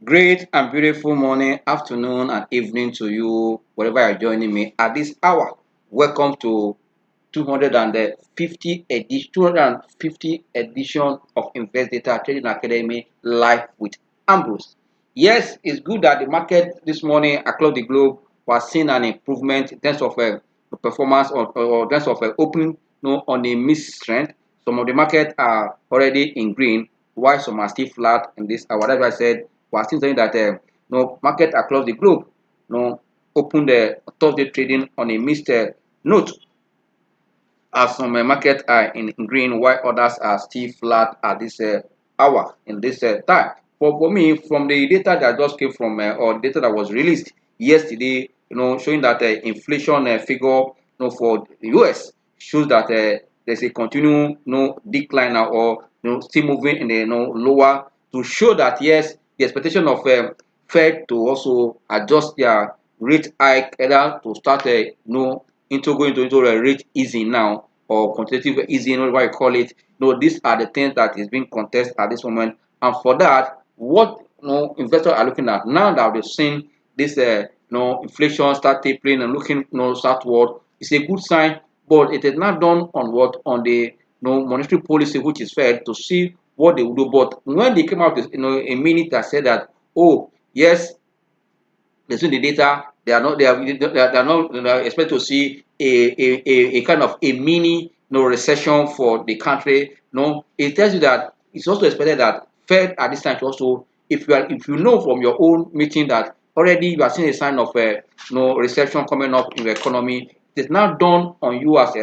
Great and beautiful morning, afternoon, and evening to you, wherever you're joining me at this hour. Welcome to 250 edition of Investdata Trading Academy live with Ambrose. Yes, it's good that the market this morning across the globe was seeing an improvement in terms of performance or in terms of opening on a mixed trend. Some of the market are already in green, while some are still flat in this hour. That's why I said we are still saying that market across the globe opened Thursday trading on a mixed note, as some market are in green while others are still flat at this hour in this time. For me, from the data that just came from or data that was released yesterday, showing that inflation figure for the US shows that there's a continued decline now, or still moving in the lower, to show that yes, the expectation of Fed to also adjust their rate hike, either to start into going into a rate easing now, or quantitative easing, whatever you call it. These are the things that is being contested at this moment. And for that, what investors are looking at now that they've seen this inflation start tapering and looking southward, is a good sign. But it is not done on what, on the monetary policy, which is Fed, to see what they will do. But when they came out with a minute that said that, oh yes, they see the data, they are not expected to see a kind of a mini recession for the country. It tells you that it's also expected that Fed at this time to also, if you know from your own meeting that already you are seeing a sign of recession coming up in the economy, it is now done on you as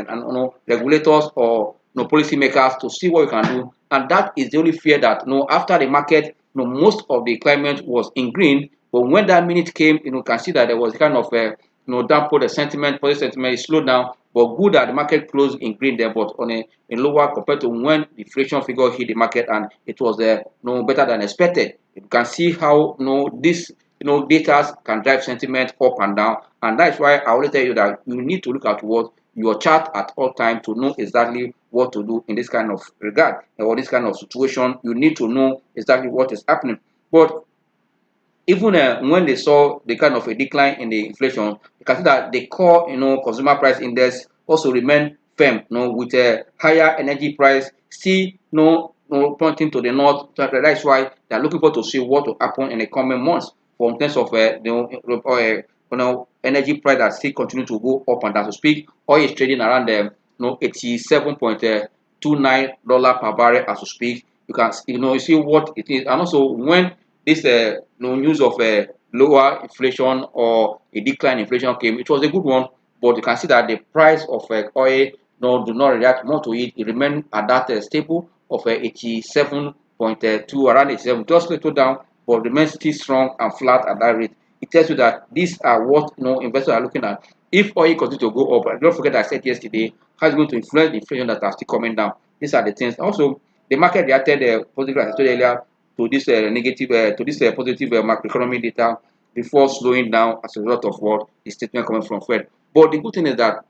regulators or policymakers to see what you can do. And that is the only fear that after the market, most of the climate was in green, but when that minute came, you can see that there was kind of dampen the sentiment, positive sentiment, it slowed down. But good that the market closed in green there, but on a lower compared to when the inflation figure hit the market, and it was better than expected. You can see how this data can drive sentiment up and down, and that's why I always tell you that you need to look at what your chart at all time to know exactly what to do in this kind of regard or this kind of situation. You need to know exactly what is happening. But even when they saw the kind of a decline in the inflation, you can see that the core, consumer price index also remained firm, with a higher energy price still, pointing to the north. So that's why they're looking forward to see what will happen in the coming months, for in terms of energy price that still continue to go up and down. To speak, oil is trading around 87.29 per barrel as we speak. You can you see what it is, and also when this news of lower inflation or a decline in inflation came, it was a good one. But you can see that the price of oil do not react more to it. It remained at that stable of 87.2, around 87, just little down, but remains still strong and flat at that rate. It tells you that these are what investors are looking at. If oil continues to go up, and don't forget I said yesterday, how it's going to influence the inflation that are still coming down. These are the things. Also, the market reacted positively, as I told earlier, to this negative, to this positive macroeconomic data before slowing down as a result of what the statement coming from Fed. But the good thing is that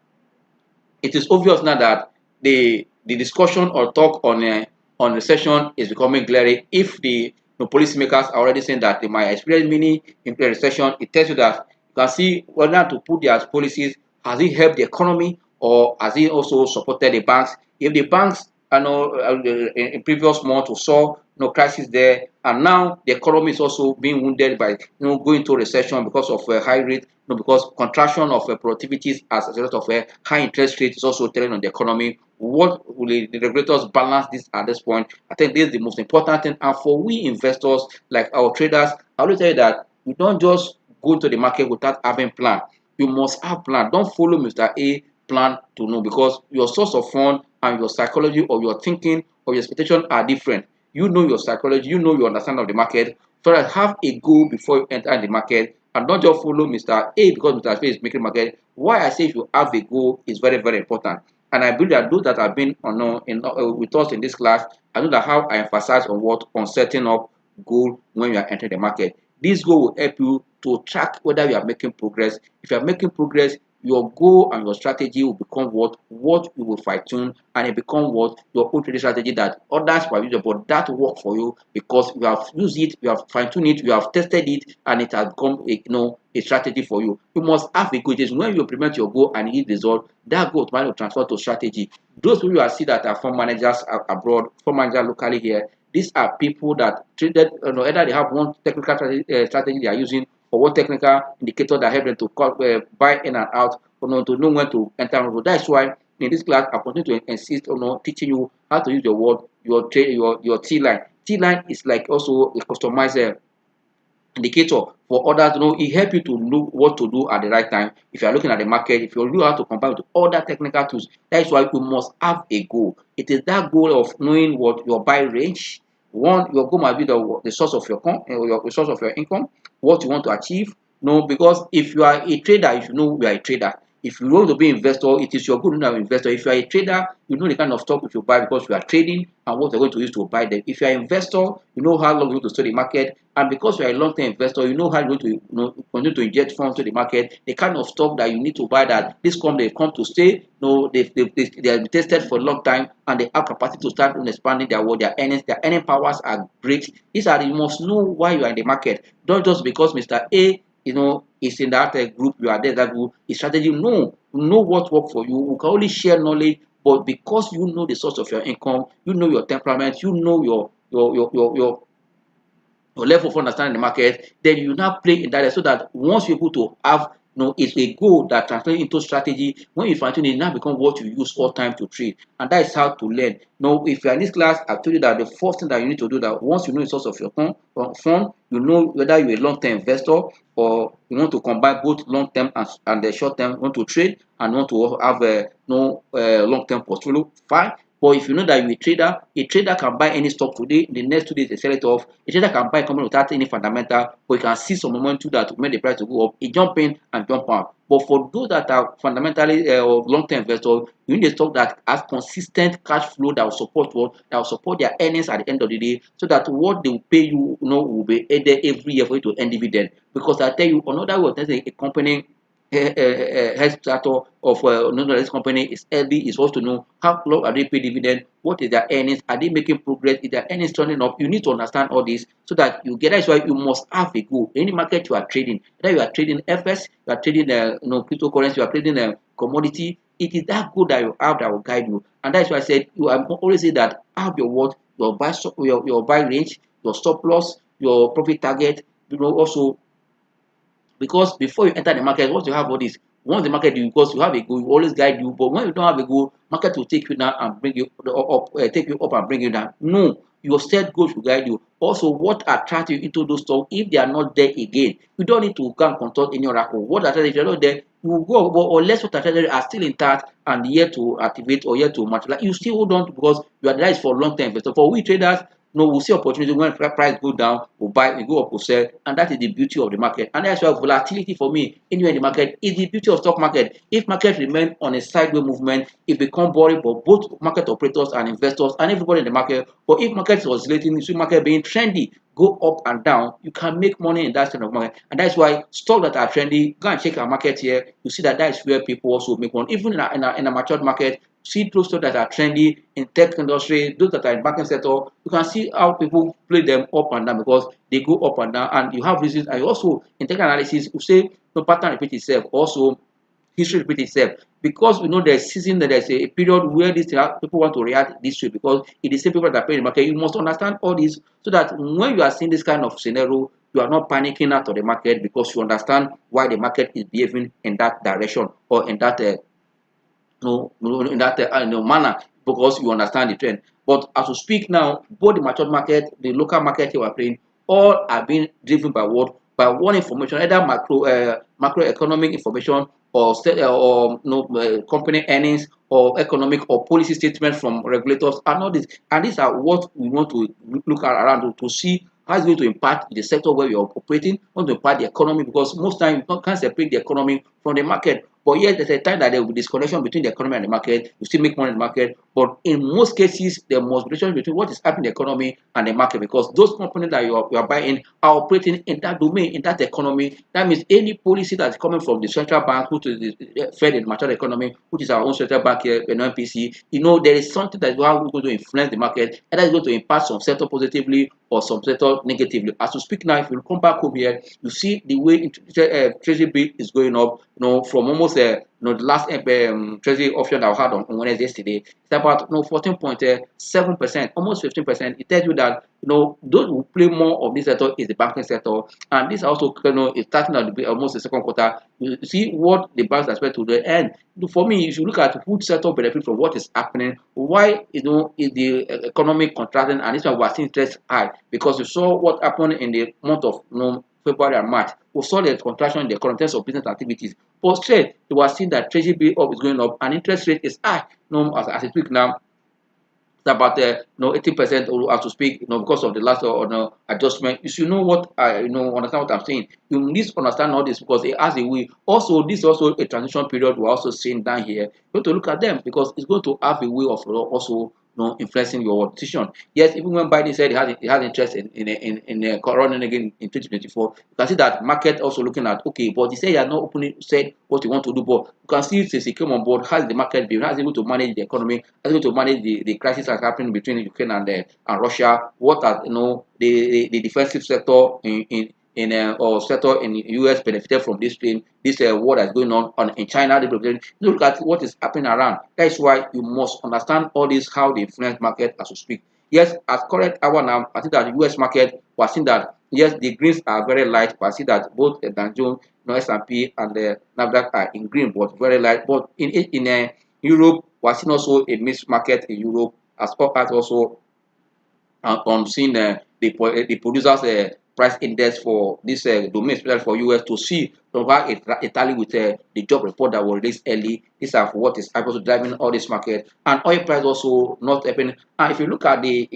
it is obvious now that the discussion or talk on recession is becoming glaring. If the policymakers are already saying that they might experience mini recession, it tells you that you can see whether to put their policies, has it helped the economy or has it also supported the banks? If the banks in previous months we saw crisis there, and now the economy is also being wounded by going into recession because of high rate, because contraction of productivities as a result of high interest rates is also telling on the economy. What will the regulators balance this at this point? I think this is the most important thing. And for we investors, like our traders, I always tell you that you don't just go into the market without having plan. You must have plan. Don't follow Mr. A plan to know, because your source of fund and your psychology or your thinking or your expectation are different. You know your psychology, you know your understanding of the market. So that have a goal before you enter the market, and not just follow Mr. A because Mr. A is making market. Why I say if you have a goal is very, very important. And I believe that those that have been with us in this class, I know that how I emphasize on what, on setting up goal when you are entering the market. This goal will help you to track whether you are making progress. If you are making progress, your goal and your strategy will become what you will fine tune, and it become what your own trading strategy that others will use, but that work for you because you have used it, you have fine tuned it, you have tested it, and it has become a strategy for you. You must have a goal. It is when you implement your goal and it result, that goal will transfer to strategy. Those people you are see that are fund managers abroad, fund manager locally here, these are people that traded, either they have one technical strategy they are using, or one technical indicator that help them to buy in and out, to know when to enter. That's why in this class I continue to insist on teaching you how to use your word, your trade, your T line. T line is like also a customized indicator for others. It help you to know what to do at the right time. If you are looking at the market, if you know how to combine with other technical tools, that is why you must have a goal. It is that goal of knowing what your buy range. One, your goal might be the source of your source of your income, what you want to achieve. No, because if you are a trader, you should know you are a trader. If you want to be an investor, it is your good to know an investor. If you are a trader, you know the kind of stock you should buy because you are trading and what you're going to use to buy them. If you are an investor, you know how long you want to study the market, and because you are a long-term investor, you know how you're going to continue to inject funds to the market. The kind of stock that you need to buy, that this company come to stay. No, they have been tested for a long time and they have capacity to start expanding their earnings. Their earning powers are great. These are, you must know why you are in the market, not just because Mr. A is in that group, you are there, that group, his strategy. No, know what work for you. We can only share knowledge, but because you know the source of your income, you know your temperament, you know your level of understanding the market, then you now play in that, so that once you're able to have, it's a goal that translates into strategy. When you fine tune it, now become what you use all time to trade, and that is how to learn. Now, if you're in this class, I've told you that the first thing that you need to do, that once you know the source of your fund, you know whether you're a long-term investor or you want to combine both long-term and the short-term, you want to trade and want to have a no long-term portfolio, fine. But if you know that you're a trader can buy any stock today, in the next 2 days they sell it off. A trader can buy a company without any fundamental, but you can see some moment to that to make the price to go up. He jump in and jump out. But for those that are fundamentally or long-term investors, you need a stock that has consistent cash flow that will support their earnings at the end of the day, so that what they will pay you, will be added every year for you to earn dividend. Because I tell you, another way of telling a company health starter of this company is healthy, is supposed to know how long are they pay dividend, what is their earnings, are they making progress, is their earnings turning up. You need to understand all this so that you get. That's why you must have a goal. Any market you are trading, whether you are trading FS, you are trading cryptocurrency, you are trading commodity, it is that goal that you have that will guide you. And that's why I said, I always say that have your what, your buy range, your stop loss, your profit target, also, because before you enter the market, once you have all this, once the market, because you have a goal, you always guide you. But when you don't have a goal, market will take you down and bring you up, take you up and bring you down. No, your set goals will guide you. Also, what attracts you into those stocks, if they are not there again, you don't need to go and consult any oracle. What attracts, if you're not there, you will go, or unless what attracts are still intact and yet to activate or yet to multiply, you still hold on to, because you are, that is for long term investors. For we traders, no, we'll see opportunity when price go down, we'll buy, we go up, we'll sell, and that is the beauty of the market. And that's why volatility for me, anywhere in the market, is the beauty of stock market. If market remain on a sideways movement, it become boring for both market operators and investors and everybody in the market. But if market is oscillating, you see market being trendy, go up and down, you can make money in that kind of market. And that's why stock that are trendy, go and check our market here, you see that is where people also make money. Even in a matured market, see those stocks that are trendy in tech industry, those that are in banking sector, you can see how people play them up and down, because they go up and down, and you have reasons. And also in tech analysis, you say the pattern repeat itself. Also, history repeat itself, because we know there's season, that there's a period where these people want to react this way, because it is the same people that pay the market. You must understand all this, so that when you are seeing this kind of scenario, you are not panicking out of the market, because you understand why the market is behaving in that direction, or in that in that manner, because you understand the trend. But as we speak now, both the matured market, the local market here we're playing, all are being driven by what? By one information, either macroeconomic information, or company earnings, or economic or policy statements from regulators, and all this. And these are what we want to look at around to see how it's going to impact the sector where you're operating, going to impact the economy, because most times you can't separate the economy from the market. But yet there's a time that there will be disconnection between the economy and the market. You still make money in the market, But in most cases, there must be relation between what is happening in the economy and the market, because those companies that you are buying are operating in that domain, in that economy. That means any policy that's coming from the central bank, which is the Fed in the mature economy, which is our own central bank here, the NPC, there is something that is going to influence the market, and that is going to impact some sector positively or some sector negatively. As we speak now, if you come back home here, you see the way treasury bill is going up, from almost the last treasury option that I had on Wednesday yesterday. It's about 14.7%, almost 15%. It tells you that those who play more of this sector is the banking sector, and this also is starting at almost the second quarter. You see what the banks expect to do, and for me, if you look at which sector benefit from what is happening, why is the economy contracting, and this one we are seeing interest high, because you saw what happened in the month of February and March. We saw the contraction in the current terms of business activities. But straight, you are seeing that treasury bill up is going up and interest rate is high. As it speak now, it's about 80% or as to speak, because of the last adjustment. You should know what I understand what I'm saying. You need to understand all this, because it has a way. Also, this is also a transition period we're also seeing down here. You have to look at them, because it's going to have a way of also influencing your decision. Yes, even when Biden said he has interest in running again in 2024, you can see that market also looking at, okay, but he said he has not openly said what he want to do, but you can see since he came on board, has the market been, has able to manage the economy, has able to manage the crisis that's happening between Ukraine and Russia, what are the defensive sector or sector in the US benefited from this war that's going on in China. Look at what is happening around. That's why you must understand all this, how they influence market as we speak. Yes, at current hour now, I think that the US market, we're seeing that yes, the greens are very light, but I see that both the Dow Jones, S&P and the Nasdaq are in green, but very light. But in Europe, we're seeing also a mixed market in Europe, as well as also on seeing the producers price index for this domain, especially for US, to see how it tally with the job report that was released early. These are what is also driving all this market, and oil price also not happening. And if you look at the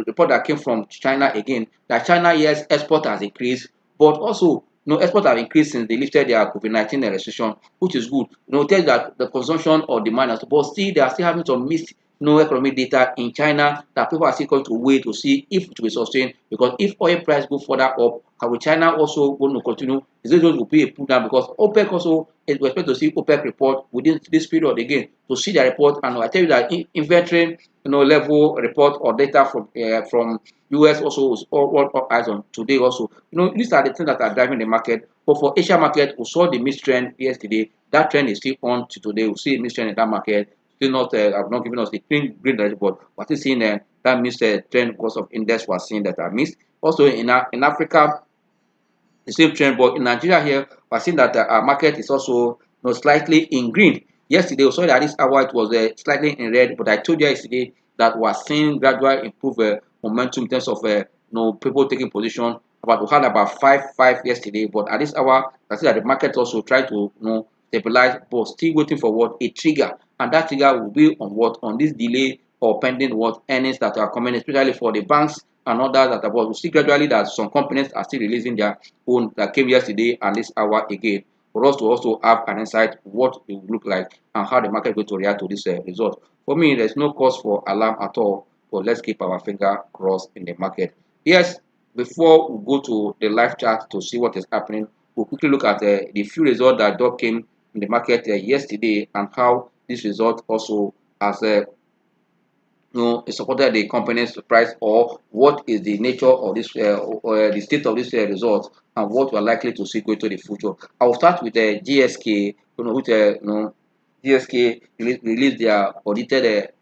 report that came from China again, that China, yes, export has increased, but also export have increased since they lifted their COVID-19 restriction, which is good. Tells that the consumption or demand, but still they are still having some missed no economic data in China that people are still going to wait to see if it will sustain. Because if oil price go further up, how will China also going to continue? Is it going to be a pull down? Because OPEC also is expect to see OPEC report within this period again, to see their report. And I tell you that inventory level report or data from US also is all eyes on today also. These are the things that are driving the market. But for Asia market, we saw the mixed trend yesterday. That trend is still on to today. We see a mixed trend in that market. Still not have not given us the green light, but we're still seeing that missed trend because of index we're seeing that are missed. Also in Africa, the same trend, but in Nigeria here, we're seeing that our market is also slightly in green. Yesterday, we saw that this hour it was slightly in red, but I told you yesterday that we're seeing gradual improve momentum in terms of people taking position. We had about five yesterday, but at this hour, I see that the market also try to stabilize, but still waiting for what a trigger, and that trigger will be on what, on this delay or pending what earnings that are coming, especially for the banks and others that are. But we see gradually that some companies are still releasing their own that came yesterday and this hour again, for us to also have an insight what it will look like and how the market is going to react to this result. For me, there's no cause for alarm at all, but let's keep our finger crossed in the market. Yes, before we go to the live chart to see what is happening, we'll quickly look at the few results that just came in the market yesterday, and how this result also has it supported the company's price, or what is the nature of this the state of this result, and what we're likely to see going to the future. I will start with the GSK, which GSK released their audited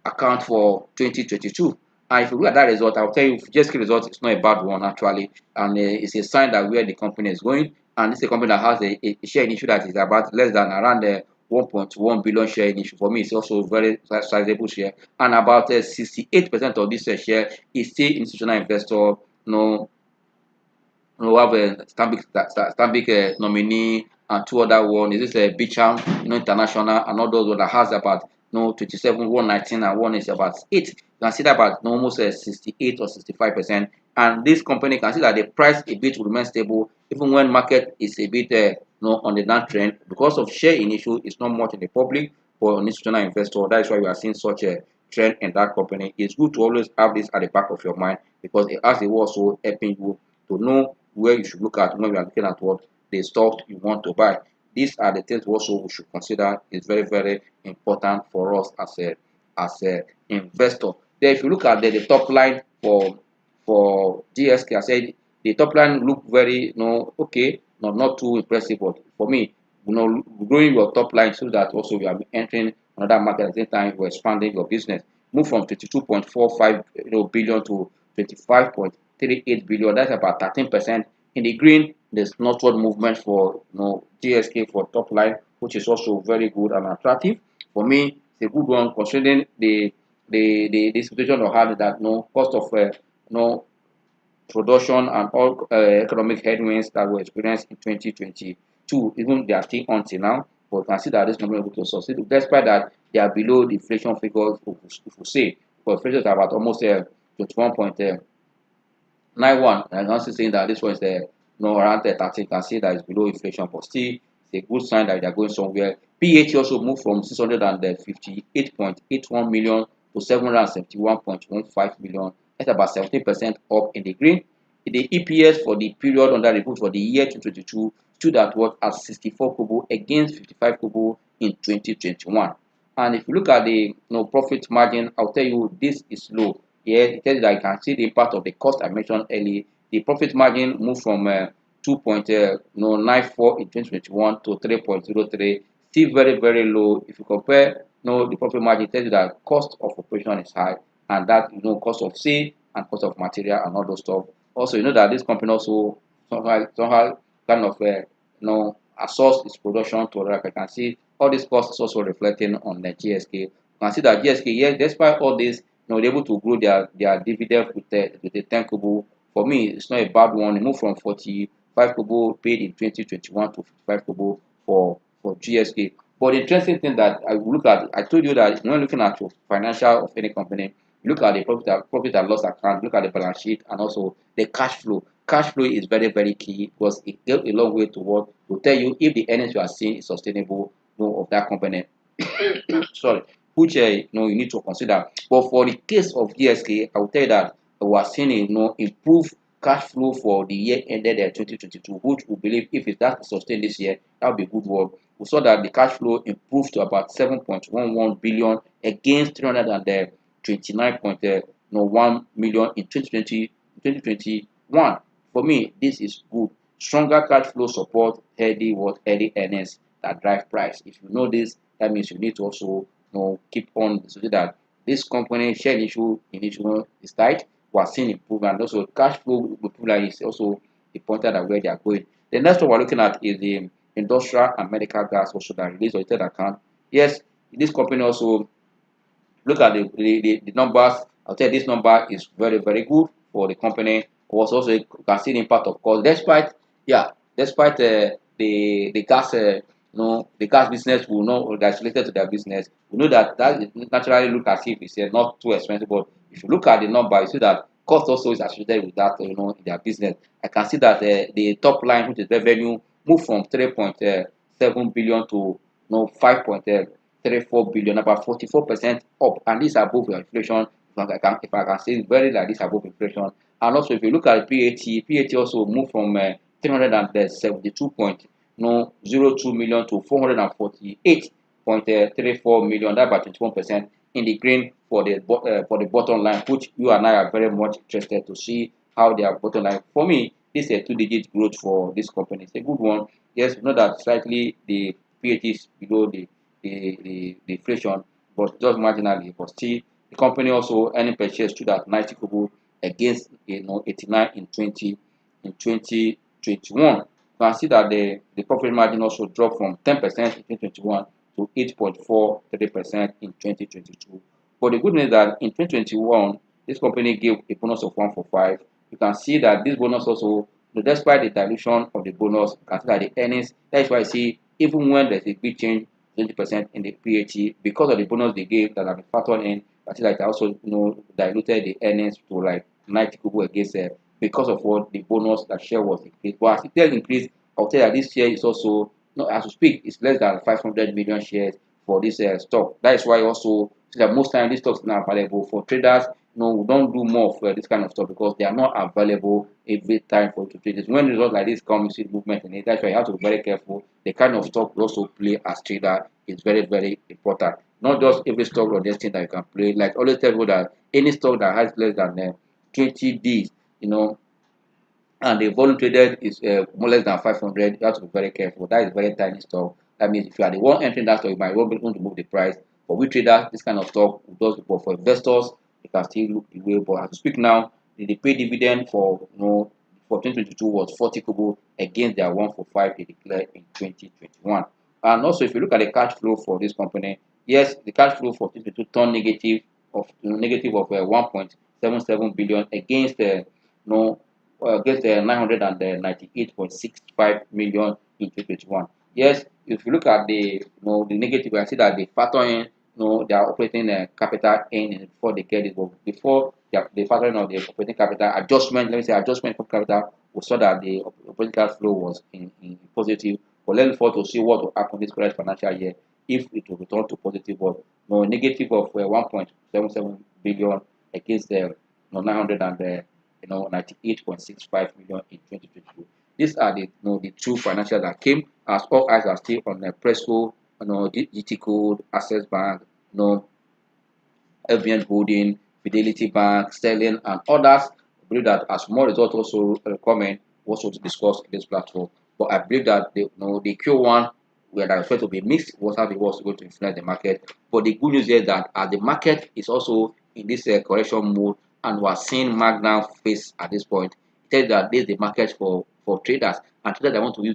account for 2022. And if you look at that result, I'll tell you GSK result is not a bad one actually, and it's a sign that where the company is going. And this is a company that has a share in issue that is about less than around 1.1 billion share in issue. For me, it's also very sizable share, and about 68% of this share is still institutional investor. We have a Stanbic nominee and two other one. Is this a Bicham, International, and all those that has about 27, 119, and one is about 8. You can see that about almost 68 or 65%. And this company can see that the price a bit will remain stable even when market is a bit on the downtrend, because of share in issue. It's not much in the public, for an institutional investor. That is why we are seeing such a trend in that company. It's good to always have this at the back of your mind because it has a way also helping you to know where you should look at when you are looking at what the stock you want to buy. These are the things also we should consider is very, very important for us as a investor. Then if you look at the top line for GSK, I said the top line look very okay, not too impressive, but for me, growing your top line so that also you are entering another market at the same time you're expanding your business. Move from 22.45 billion to 25.38 billion. That's about 13% in the green. There's northward movement for GSK for top line, which is also very good and attractive. For me, it's a good one considering the situation of had that no cost of no production and all economic headwinds that were experienced in 2022, even they are still until now. But you can see that this company is able to succeed, despite that they are below the inflation figures, if we say, because inflation is about almost 21.91. And I'm also saying that this one is around 30. You can see that it's below inflation, but still it's a good sign that they are going somewhere. PAT also moved from 658.81 million to 771.15 million. That's about 17% up in the green. The EPS for the period under review for the year 2022 stood at what at 64 kobo against 55 kobo in 2021. And if you look at the profit margin, I'll tell you this is low. Yes, it tells you that you can see the impact of the cost I mentioned earlier. The profit margin moved from 2.94 in 2021 to 3.03. Still very, very low. If you compare the profit margin, it tells you that cost of operation is high, and that cost of sale and cost of material and all those stuff. Also, that this company also somehow kind of outsource its production to other. I can see all these costs also reflecting on the GSK. You can see that GSK, yes, despite all this, they're able to grow their dividend with the 10 kobo. For me, it's not a bad one. It moved from 45 kobo paid in 2021 to 55 kobo for GSK. But the interesting thing that I look at, I told you that you're not looking at your financial of any company. You look at the profit and loss account, look at the balance sheet, and also the cash flow. Cash flow is very, very key because it goes a long way to tell you if the earnings you are seeing is sustainable of that company. Sorry, which you need to consider. But for the case of GSK, I will tell you that we are seeing improved cash flow for the year ended 2022, which we believe if it that sustain this year, that will be good work. We saw that the cash flow improved to about 7.11 billion against 329.1 million in 2021. For me, this is good. Stronger cash flow support healthy earnings that drive price. If you know this, that means you need to also keep on so that this company share issue is tight. We are seeing improvement. Also, cash flow improvement is also the pointer that where they are going. The next one we're looking at is the industrial and medical gas also that release audited account. Yes, this company also look at the numbers. I'll tell you this number is very, very good for the company. Was also you can see the impact of cost despite the gas the gas business will not that's related to their business. We know that is naturally look as if it's not too expensive, but if you look at the number, you see that cost also is associated with that in their business. I can see that the top line, which is revenue, moved from 3.7 billion to 5.34 billion, about 44% up, and this is above the inflation. If I can say it very like this above inflation. And also if you look at PAT also moved from 372.02 million to 448.34 million. That's about 21% in the green for the bottom line, which you and I are very much interested to see how their bottom line. For me, this is a two-digit growth for this company. It's a good one. Yes, we know that slightly the PAT is below the inflation, but just marginally. But still, the company also earning per share stood at 90 kobo against 89 in 2021. You can see that the profit margin also dropped from 10% in 2021 to 8.43% in 2022. But the good news is that in 2021, this company gave a bonus of 1 for 5. You can see that this bonus also, despite the dilution of the bonus, you can see that the earnings, that is why I see even when there's a big change, 20% in the PAT, because of the bonus they gave that have been factored in, I see like I also diluted the earnings to like 90 kobo against because of what the bonus that share was increased. But as it has increased, I'll tell you that this share is also as we speak, it's less than 500 million shares for this stock. That is why also that most time these stocks are not available for traders. We don't do more of this kind of stuff because they are not available every time for you to trade. It's when results like this come, you see movement in it. That's why you have to be very careful. The kind of stock you also play as trader is very, very important. Not just every stock or this thing that you can play. Like always tell people that any stock that has less than 20 days, and the volume traded is more less than 500, you have to be very careful. That is very tiny stock. That means if you are the one entering that stock, you might not be able to move the price. For we traders, this kind of stock does, but for investors, you can still look the way. But as we speak now, the pay dividend for 2022 was 40 kobo against their 145 they declared in 2021. And also, if you look at the cash flow for this company, yes, the cash flow for 2022 turned negative of 1.77 billion against no against the 998.65 million in 2021. Yes, if you look at the negative, I see that they factor in their operating capital in before they get it. But before the factoring of the operating capital adjustment, let me say adjustment for capital, we saw that the operating cash flow was in positive. But let's forward to see what will happen this current financial year if it will return to positive. But no negative of 1.77 billion against the 900 and 98.65 million in 2022. These are the two financials that came as all eyes are still on the Presco, GT Code, Access Bank, FBN Holding, Fidelity Bank, Sterling, and others. I believe that as more results also comment, also to discuss in this platform. But I believe that the Q1 where that expect to be mixed was how it was going to influence the market. But the good news is that the market is also in this correction mode, and we are seeing markdown face at this point. It tells that this is the market for traders and traders that want to use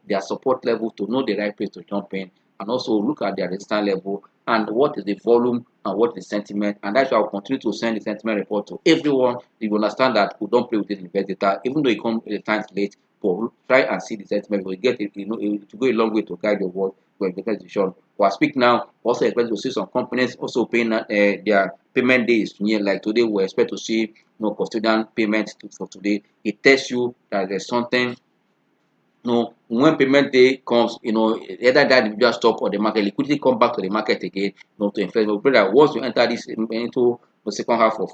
their support level to know the right place to jump in, and also look at their resistance level and what is the volume and what is the sentiment. And that's why I'll continue to send the sentiment report to everyone. You understand that we don't play with this Investdata, even though it comes at times late. But try and see the sentiment. We'll get it, to go a long way to guide your world for investment decision. While I speak now, also expect to see some companies also paying their payment days near. Like today, we expect to see custodian payment for today. It tells you that there's something. When payment day comes, either that individual stock or the market liquidity come back to the market again, to invest. We pray that once you enter this into the second half of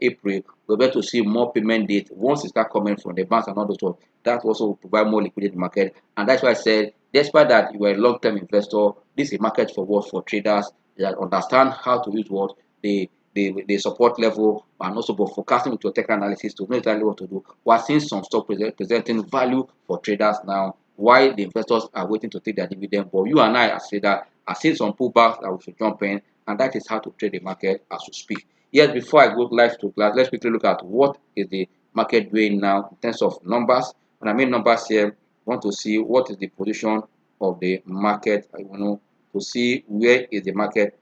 April, we're able to see more payment date. Once it start coming from the banks and all those stuff, that also will provide more liquidity in the market. And that's why I said, despite that you are a long-term investor, this is a market for what for traders that understand how to use what the support level, and also for forecasting with your technical analysis to know exactly what to do. We are seeing some stock presenting value for traders now, while the investors are waiting to take their dividend. But you and I as traders are seeing some pullbacks that we should jump in, and that is how to trade the market as we speak. Yes, before I go live to class, let's quickly look at what is the market doing now in terms of numbers. When I mean numbers here, I want to see what is the position of the market. I want to see where is the market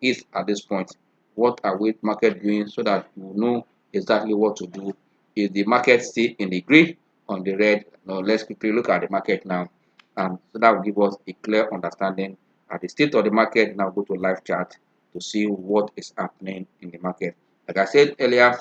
is at this point. What are we market doing so that you know exactly what to do. Is the market still in the green, on the red? Now let's quickly look at the market now, and so that will give us a clear understanding at the state of the market. Now go to live chart to see what is happening in the market. Like I said earlier,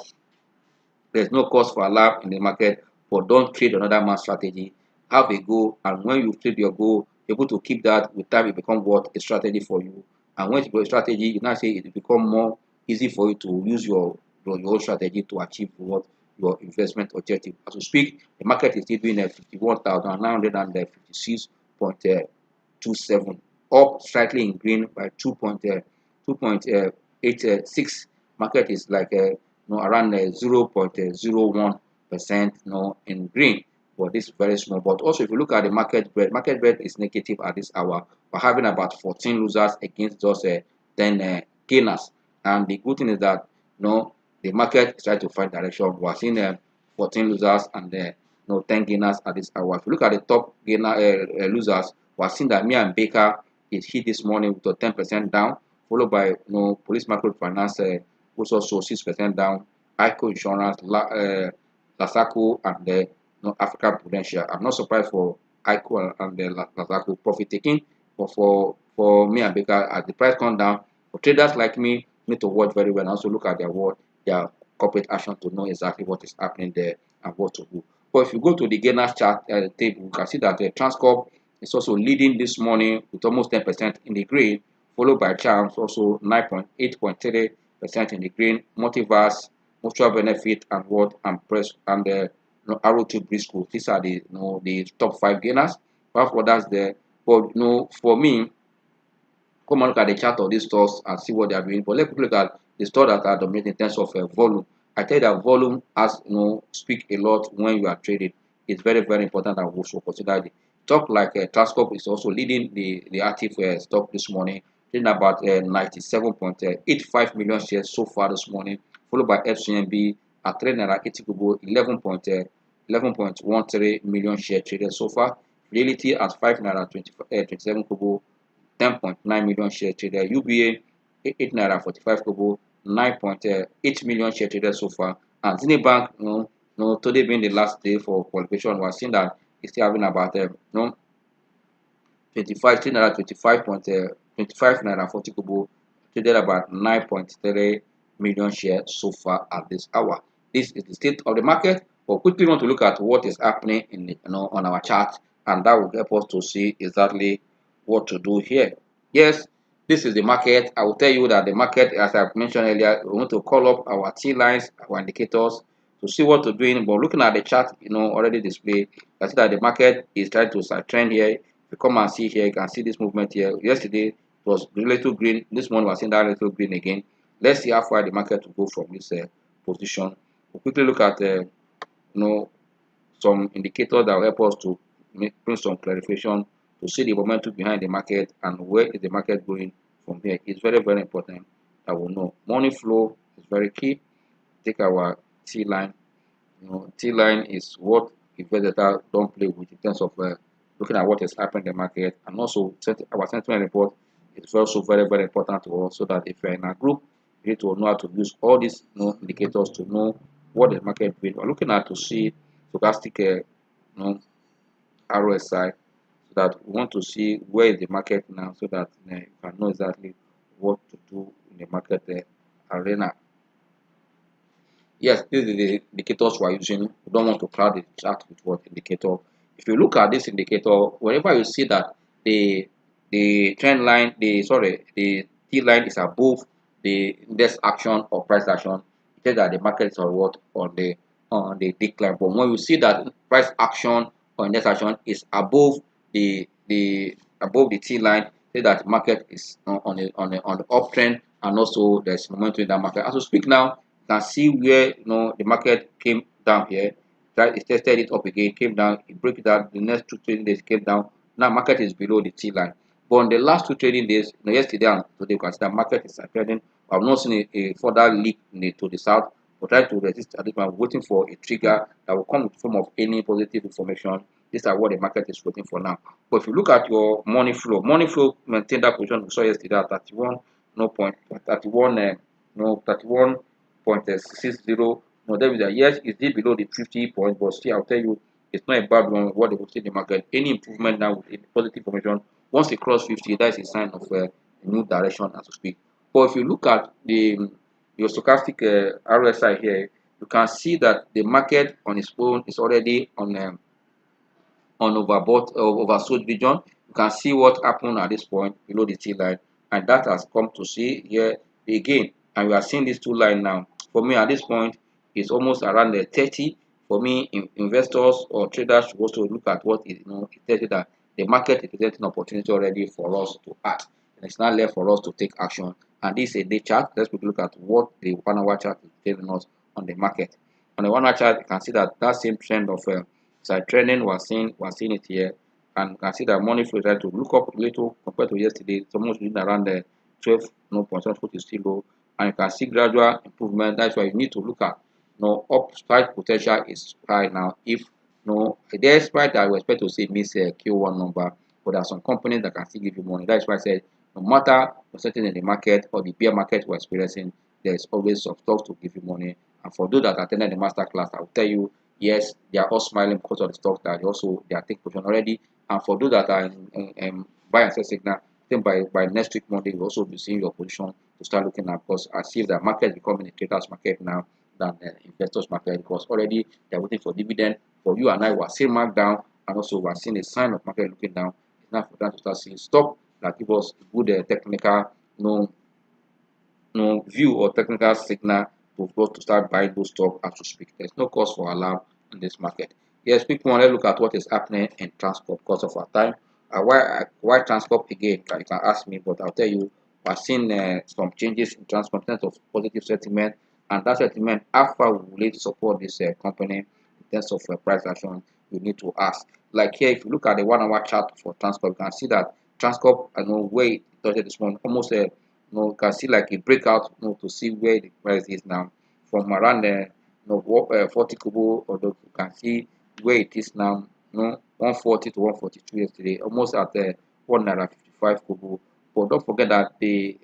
there's no cause for alarm in the market, but don't trade another man's strategy. Have a goal, and when you trade your goal, you're able to keep that. With time, it become what a strategy for you. And when it's a strategy, you now say it become more easy for you to use your own strategy to achieve what your investment objective. As we speak, the market is still doing a 51,956.27, up slightly in green by 2.86. Market is like around 0.01% in green, but this is very small. But also, if you look at the market breadth is negative at this hour. We're having about 14 losers against just 10 gainers. And the good thing is that the market is trying to find direction. We're seeing 14 losers and 10 gainers at this hour. If you look at the top gainer losers, we're seeing that me and Baker is hit this morning with a 10% down, followed by Police Microfinance, which also 6% down, ICO Insurance, Lasaco, and African Prudential. I'm not surprised for ICO and the Lasaco profit taking, but for me and Baker, as the price come down, for traders like me, need to watch very well and also look at their corporate action to know exactly what is happening there and what to do. But if you go to the gainers chart table, you can see that the Transcorp is also leading this morning with almost 10% in the green, followed by Charms also 9.8.3% in the green, Multiverse, Mutual Benefit, and what and Press and the RO2 Briscoe. These are the the top 5 gainers. We have others there, but for me, come and look at the chart of these stocks and see what they are doing. But let's look at the stocks that are dominating in terms of volume. I tell you that volume has speak a lot when you are trading. It's very very important that we should consider it. Stock like Transcorp is also leading the active stock this morning, trading about 97.85 million shares so far this morning, followed by FCMB at 380 kobo 11.13 million share traded so far. Reality at 5 naira 27 kobo 10.9 million share traded. UBA 8 naira 45 kobo 9.8 million share traded so far. And Zenith Bank, today being the last day for qualification, we are seeing that it's still having about 25 3 naira 25 naira 40 kobo traded about 9.3 million shares so far at this hour. This is the state of the market. But quickly want to look at what is happening in on our chart, and that will help us to see exactly what to do here. Yes, this is the market. I will tell you that the market, as I mentioned earlier, we want to call up our T lines, our indicators to see what to do in. But looking at the chart, already displayed, I see that the market is trying to start trend here. If you come and see here, you can see this movement here. Yesterday it was little green. This morning we're seeing that little green again. Let's see how far the market will go from this position. We'll quickly look at some indicators that will help us to bring some clarification to see the momentum behind the market and where is the market going from here. It's very very important that we know. Money flow is very key. Take our T line. T line is what Investdata don't play with in terms of looking at what is happening in the market, and also our sentiment report is also very very important to us, so that if you're in a group, you need to know how to use all these indicators to know what the market is doing. We're looking at to see stochastic RSI, so that we want to see where is the market now, so that you can know exactly what to do in the market arena. Yes, this is the indicators we are using. We don't want to crowd the chart with what indicator. If you look at this indicator, whenever you see that the trend line, the T line is above the index action or price action, it says that the market is on what on the decline. But when you see that price action or index action is above the T line, say that the market is on the uptrend, and also there's momentum in that market. As we speak now, can see where the market came down here, it tested it up again, came down, it broke it down. The next two trading days came down. Now market is below the T line. But on the last two trading days, yesterday and today, you can see that market is trading. I've not seen a further leak to the south. We're trying to resist at this point, waiting for a trigger that will come in the form of any positive information. These are what the market is waiting for now. But if you look at your money flow maintained that position we saw yesterday at 31, no point 31, 31.60. No, that means that yes, it's still below the 50 point, but still, I'll tell you, it's not a bad one. What they will see in the market, any improvement now with positive information, once it cross 50, that is a sign of a new direction as we speak. But if you look at your stochastic RSI here, you can see that the market on its own is already on overbought oversold region. You can see what happened at this point below the T line, and that has come to see here again. And we are seeing these two lines now. For me, at this point, it's almost around the 30. For me, investors or traders should also look at what is it tells you that the market is presenting opportunity already for us to act. And it's not left for us to take action. And this is a day chart. Let's look at what the 1 hour chart is telling us on the market. On the 1 hour chart, you can see that same trend of side trending, we're seeing it here, and you can see that money flow is trying to look up a little compared to yesterday. It's almost been around the 12 point, which is still low, and you can see gradual improvement. That's why you need to look at upside potential is high now. If despite that we expect to see miss Q1 number, but there are some companies that can still give you money. That's why I said no matter what's happening in the market or the bear market we're experiencing, there is always some stocks to give you money. And for those that attended the master class, I will tell you, yes, they are all smiling because of the stocks that they are taking position already. And for those that are in buy and sell signal, I think by next week Monday you'll also be seeing your position to start looking at, because I see the market is becoming a traders market now than the investors market, because already they're waiting for dividend. For you and I, we're seeing mark down, and also we're seeing a sign of market looking down. now for that to start seeing stock that give us good technical view or technical signal to go to start buying those stock as we speak. There's no cause for alarm in this market. Yes, people want to look at what is happening in transport because of our time. Why transport again? You can ask me, but I'll tell you, we're seeing some changes in transport in terms of positive sentiment, and that sentiment, how far will it support this company in terms of price action? You need to ask. Like here, if you look at the 1 hour chart for transport, you can see that transport, I know where it touched this one, almost you can see like a breakout, to see where the price is now from around 40 kobo, although you can see where it is now, 140 to 142 yesterday, almost at 1 naira 55 kobo. But don't forget that the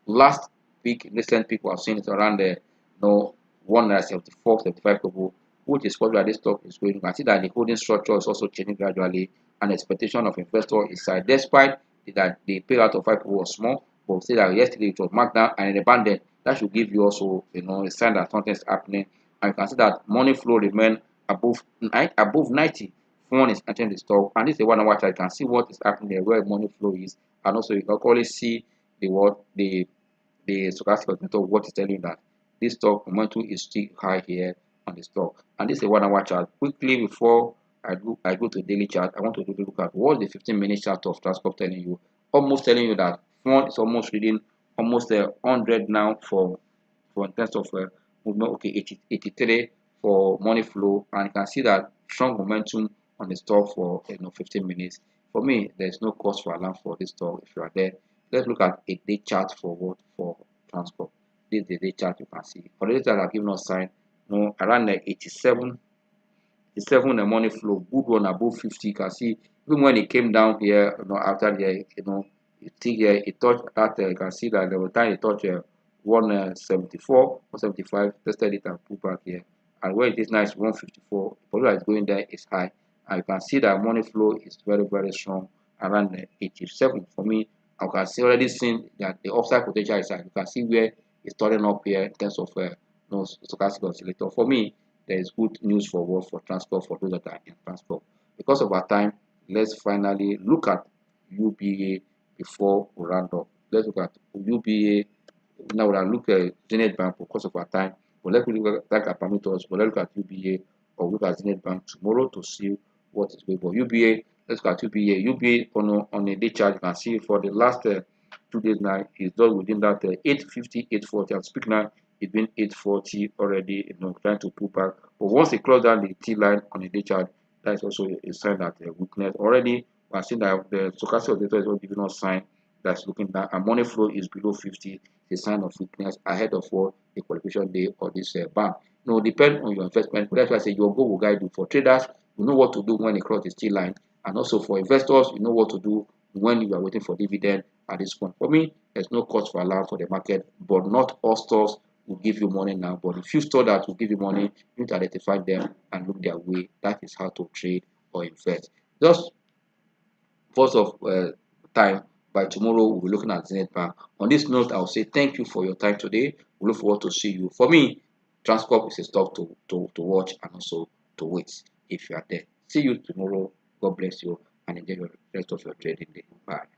last peak, recent peak we have seen is around the 1 naira 74 75 kobo, which is probably where this stock is going. You can see that the holding structure is also changing gradually, and expectation of investor is high, despite that the payout of 5 was small, but we see that yesterday it was marked down and in abandoned. That should give you also a sign that something is happening. And you can see that money flow remain above 90. Phone is entering the stock, and this is the 1 hour chart. You can see what is happening there, where money flow is, and also you can clearly see the stochastic indicator, what is telling you that this stock momentum is still high here on the stock. And this is a 1 hour chart. Quickly before I go to daily chart, I want to look at what the 15-minute chart of transport telling you. Almost telling you that phone is almost reading almost 100 now for in terms of movement. Okay, 83 for money flow, and you can see that strong momentum on the stock for 15 minutes. For me, there's no cause for alarm for this stock if you are there. Let's look at a day chart for what for transport. This is the day chart you can see. For the day chart, I've given us sign around like 87 the money flow, good one above 50. You can see even when it came down here, after the you see here it touched that you can see that there was time it touched 174 175, tested it and pulled back here, and where it is now is 154. The problem that is going there is high, and you can see that money flow is very strong around 87. For me, I can see already seen that the upside potential is high. You can see where it's turning up here in terms of stochastic oscillator. For me, there is good news for what for transport for those that are in transport. Because of our time, let's finally look at UBA before we round up. Let's look at UBA. Now we'll look at Zenith Bank because of our time. But let's look at that parameters. But let's look at UBA or look at Zenith Bank tomorrow to see what is going on. UBA, let's look at UBA. UBA on a day chart, you can see for the last 2 days now is done within that 850, 840. I'm speaking now, it's been 840 already, trying to pull back. But once they close down the T line on a day chart, that is also a sign that weakness. Already, we are seeing that the stochastic oscillator is not giving us sign that's looking down, and money flow is below 50. It's a sign of weakness ahead of what the qualification day or this ban. Depend on your investment. But that's why I say your goal will guide you. For traders, you know what to do when they cross the T line, and also for investors, you know what to do when you are waiting for dividend at this point. For me, there's no cause for alarm for the market, but not all stores will give you money now. But the few stores that will give you money, you need to identify them and look their way. That is how to trade or invest. Just first of time, by tomorrow we'll be looking at Zenith Bank. On this note, I'll say thank you for your time today. We look forward to see you. For me, transport is a stock to watch and also to wait if you are there. See you tomorrow. God bless you and enjoy the rest of your trading day. Bye.